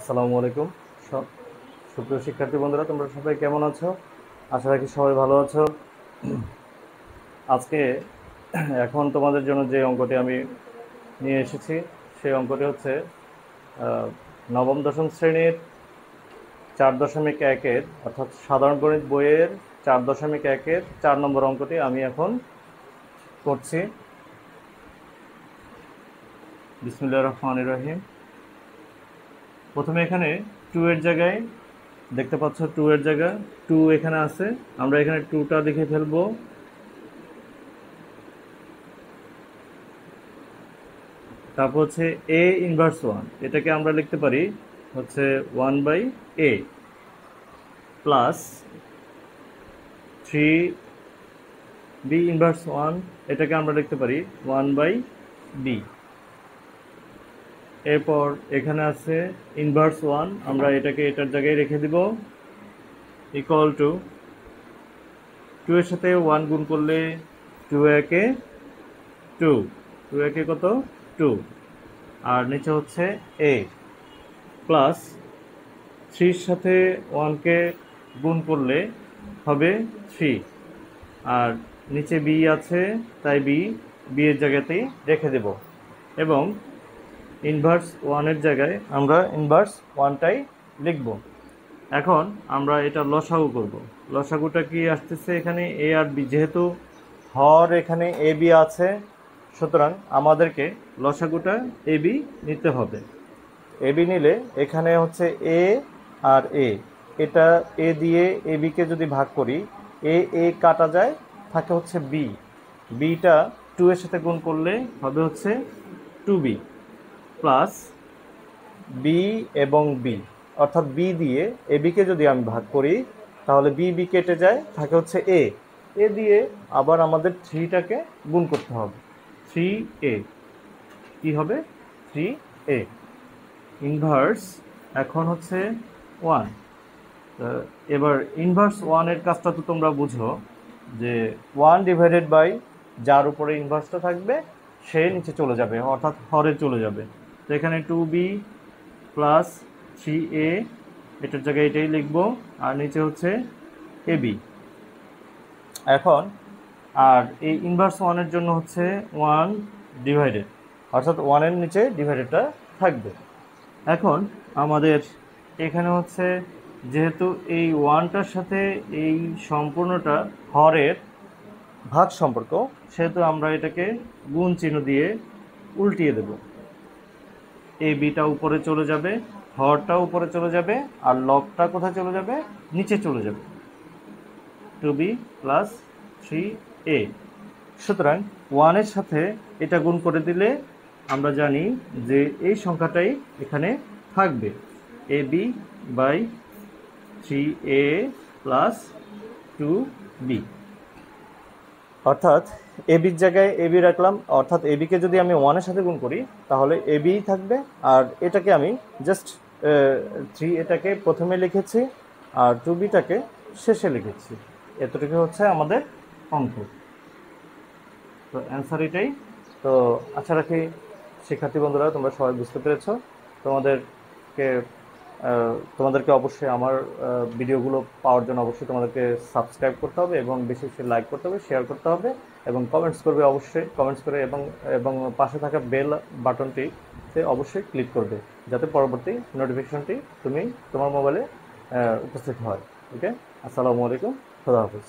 আসসালামু আলাইকুম। সুপ্রিয় শিক্ষার্থী বন্ধুরা, তোমরা সবাই কেমন আছো? আশা রাখি সবাই ভালো আছো। আজকে এখন তোমাদের জন্য যে অঙ্কটি আমি নিয়ে এসেছি সেই অঙ্কটি হচ্ছে নবম দশম শ্রেণীর 4.1-এর অর্থাৎ সাধারণ গণিত বইয়ের 4.1-এর 4 নম্বর অঙ্কটি আমি এখন করছি। বিসমিল্লাহির রহমানির রহিম। প্রথমে এখানে 2 এর জায়গায় দেখতে পাচ্ছ 2 এর জায়গা 2 এখানে আছে, আমরা এখানে 2টা লিখে ফেলবো। তারপর হচ্ছে a ইনভার্স 1, এটাকে আমরা লিখতে পারি হচ্ছে 1/a প্লাস 3b ইনভার্স 1, এটাকে আমরা লিখতে পারি 1/b। এরপর এখানে আছে ইনভার্স 1, আমরা এটাকে এটার জায়গায় রেখে দিব, ইকুয়াল টু 2 এর সাথে 1 গুণ করলে 2 একে 2, 2 একে কত 2, আর নিচে হচ্ছে a প্লাস 3 সাথে 1কে গুণ করলে হবে 3, আর নিচে b আছে তাই b এর জায়গাতেই রেখে দেব, এবং ইনভার্স 1 এর জায়গায় আমরা ইনভার্স 1টাই লিখব। এখন আমরা এটা লসাগু করব। লসাগুটা কি আসতেছে এখানে a আর b, যেহেতু হর এখানে a b আছে, সুতরাং আমাদেরকে লসাগুটা a b নিতে হবে। a b নিলে এখানে হচ্ছে a আর a, এটা a দিয়ে a b কে যদি ভাগ করি a কাটা যায়, থাকে হচ্ছে b, bটা 2 এর সাথে গুণ করলে হবে হচ্ছে 2b প্লাস b এবং b, অর্থাৎ b দিয়ে a b কে যদি আমি ভাগ করি তাহলে b কেটে যায়, থাকে হচ্ছে a দিয়ে আবার আমাদের 3টাকে গুণ করতে হবে, 3a কি হবে 3a ইনভার্স এখন হচ্ছে 1। এবার ইনভার্স 1 এর কাজটা তো তোমরা বুঝো যে 1 ডিভাইডেড বাই যার উপরে ইনভার্সটা থাকবে সে নিচে চলে যাবে, অর্থাৎ হরে চলে যাবে। তো এখানে 2b প্লাস 3a, এটার জায়গায় এটাই লিখবো, আর নিচে হচ্ছে ab। এখন আর এই ইনভার্স 1 এর জন্য হচ্ছে 1 ডিভাইডেড, অর্থাৎ 1 এর নিচে ডিভাইডেডটা থাকবে। এখন আমাদের এখানে হচ্ছে যেহেতু এই 1টার সাথে এই সম্পূর্ণটা হরের ভাগ সম্পর্ক, সেহেতু আমরা এটাকে গুণ চিহ্ন দিয়ে উল্টিয়ে দেব। এই বিটা উপরে চলে যাবে, হরটা উপরে চলে যাবে, আর লগটা কোথায় চলে যাবে, নিচে চলে যাবে, 2b প্লাস 3a। সুতরাং 1 এর সাথে এটা গুণ করে দিলে আমরা জানি যে এই সংখ্যাটাই এখানে থাকবে, ab by 3a plus 2b, অর্থাৎ এবির জায়গায় এবি রাখলাম, অর্থাৎ এবিকে যদি আমি 1 এর সাথে গুণ করি তাহলে এবি থাকবে, আর এটাকে আমি জাস্ট 3 এটাকে প্রথমে লিখেছি আর 2bটাকে শেষে লিখেছি। এতটুকু হচ্ছে আমাদের অঙ্ক। তো অ্যান্সার এটাই। তো আশা রাখি শিক্ষার্থী বন্ধুরা তোমরা সবাই বুঝতে পেরেছো। তোমাদেরকে অবশ্যই আমার ভিডিওগুলো পাওয়ার জন্য অবশ্যই তোমাদেরকে সাবস্ক্রাইব করতে হবে, এবং বেশি বেশি লাইক করতে হবে, শেয়ার করতে হবে, এবং কমেন্টস করবে, অবশ্যই কমেন্টস করে, এবং পাশে থাকা বেল বাটনটিতে অবশ্যই ক্লিক করবে, যাতে পরবর্তী নোটিফিকেশনটি তুমি তোমার মোবাইলে উপস্থিত হয়। ওকে, আসসালামু আলাইকুম, খোদা হাফেজ।